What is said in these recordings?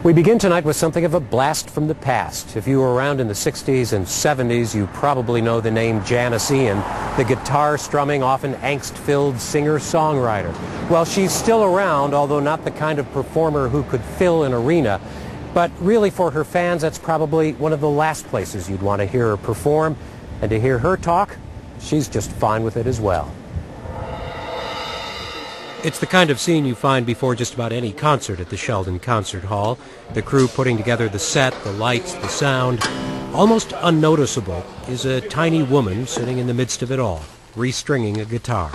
We begin tonight with something of a blast from the past. If you were around in the 60s and 70s, you probably know the name Janis Ian, the guitar-strumming, often angst-filled singer-songwriter. Well, she's still around, although not the kind of performer who could fill an arena. But really, for her fans, that's probably one of the last places you'd want to hear her perform. And to hear her talk, she's just fine with it as well. It's the kind of scene you find before just about any concert at the Sheldon Concert Hall. The crew putting together the set, the lights, the sound. Almost unnoticeable is a tiny woman sitting in the midst of it all, restringing a guitar.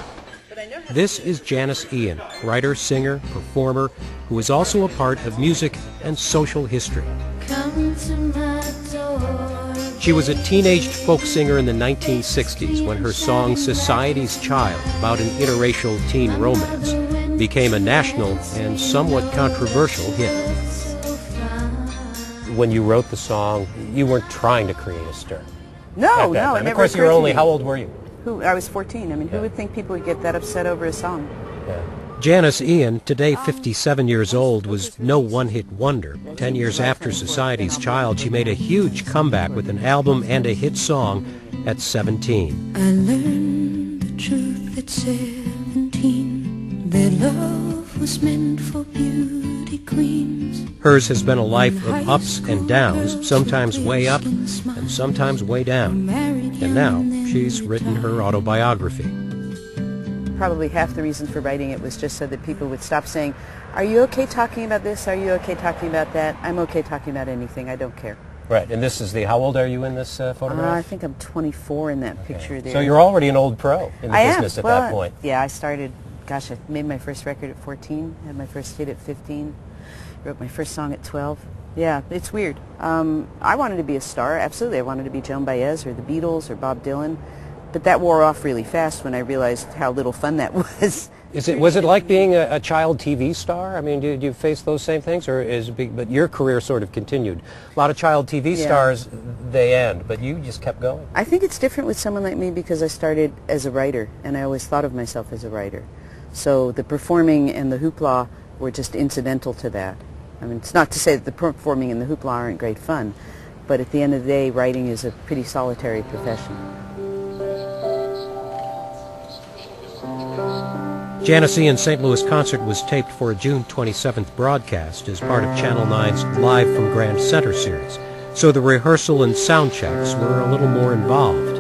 This is Janis Ian, writer, singer, performer, who is also a part of music and social history. Come to my door. She was a teenaged folk singer in the 1960s when her song Society's Child, about an interracial teen romance, became a national and somewhat controversial hit. When you wrote the song, you weren't trying to create a stir. No, no. Of course, you were only, how old were you? I was 14. I mean, who would think people would get that upset over a song? Yeah. Janis Ian, today 57 years old, was no one-hit wonder. 10 years after Society's Child, she made a huge comeback with an album and a hit song at 17. I learned the truth at 17, that love was meant for beauty queens. Hers has been a life of ups and downs, sometimes way up and sometimes way down. And now she's written her autobiography. Probably half the reason for writing it was just so that people would stop saying, "Are you okay talking about this? Are you okay talking about that?" I'm okay talking about anything. I don't care. Right, and this is how old are you in this photograph? I think I'm 24 in that picture there. So you're already an old pro in the business at that point. Yeah, I started, I made my first record at 14, had my first hit at 15, wrote my first song at 12. Yeah, it's weird. I wanted to be a star, absolutely. I wanted to be Joan Baez or the Beatles or Bob Dylan. But that wore off really fast when I realized how little fun that was. Was it like being a child TV star? I mean, do you face those same things, but your career sort of continued. A lot of child TV stars, they end, but you just kept going. I think it's different with someone like me because I started as a writer, and I always thought of myself as a writer. So the performing and the hoopla were just incidental to that. I mean, it's not to say that the performing and the hoopla aren't great fun, but at the end of the day, writing is a pretty solitary profession. Janis Ian's St. Louis concert was taped for a June 27th broadcast as part of Channel 9's Live from Grand Center series, so the rehearsal and sound checks were a little more involved.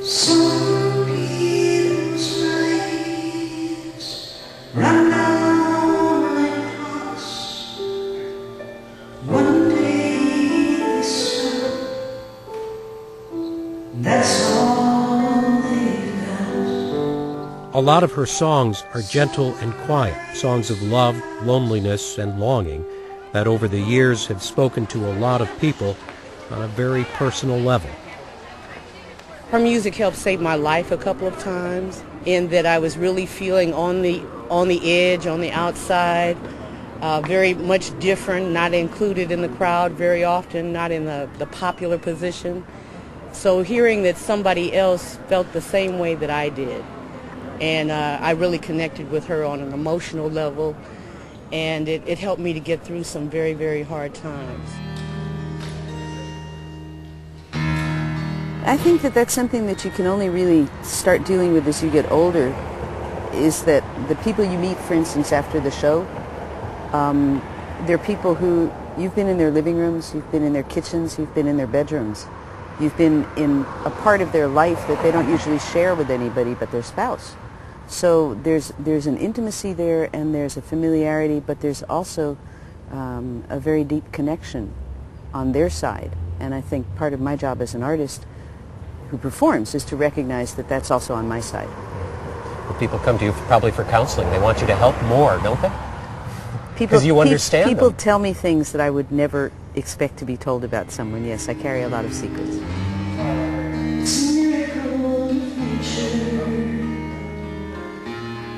Some people's lives run down like clocks. One day they stop. That's all. A lot of her songs are gentle and quiet, songs of love, loneliness, and longing that over the years have spoken to a lot of people on a very personal level. Her music helped save my life a couple of times in that I was really feeling on the edge, on the outside, very much different, not included in the crowd very often, not in the popular position. So hearing that somebody else felt the same way that I did, and I really connected with her on an emotional level, and it helped me to get through some very, very hard times. I think that that's something that you can only really start dealing with as you get older, is that the people you meet, for instance, after the show, they're people who you've been in their living rooms, you've been in their kitchens, you've been in their bedrooms. You've been in a part of their life that they don't usually share with anybody but their spouse. So there's an intimacy there, and there's a familiarity, but there's also a very deep connection on their side. And I think part of my job as an artist who performs is to recognize that that's also on my side. Well, people come to you probably for counseling. They want you to help more, don't they? Because you understand people them. Tell me things that I would never expect to be told about someone. Yes, I carry a lot of secrets.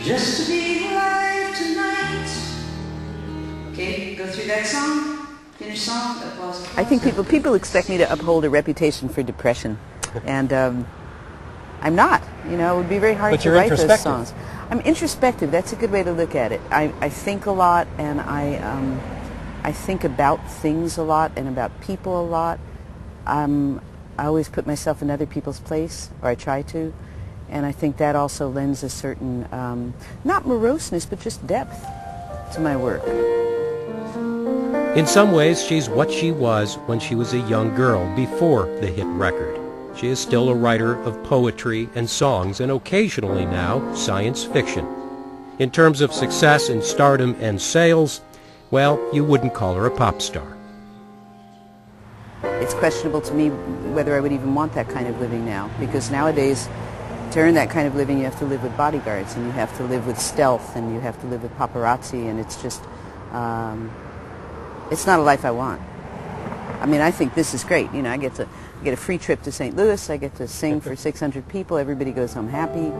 Just to be alive tonight. Okay, go through that song, finish song, applause. I think people expect me to uphold a reputation for depression, and I'm not. You know, it would be very hard to write those songs. I'm introspective. That's a good way to look at it. I think a lot, and I think about things a lot and about people a lot. I always put myself in other people's place, or I try to, and I think that also lends a certain, not moroseness, but just depth to my work. In some ways, she's what she was when she was a young girl before the hit record. She is still a writer of poetry and songs, and occasionally now science fiction. In terms of success and stardom and sales, well, you wouldn't call her a pop star. It's questionable to me whether I would even want that kind of living now, because nowadays, to earn that kind of living, you have to live with bodyguards, and you have to live with stealth, and you have to live with paparazzi, and it's just, it's not a life I want. I mean, I think this is great. You know, I get a free trip to St. Louis. I get to sing for 600 people. Everybody goes home happy.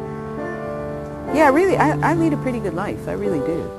Yeah, really, I lead a pretty good life. I really do.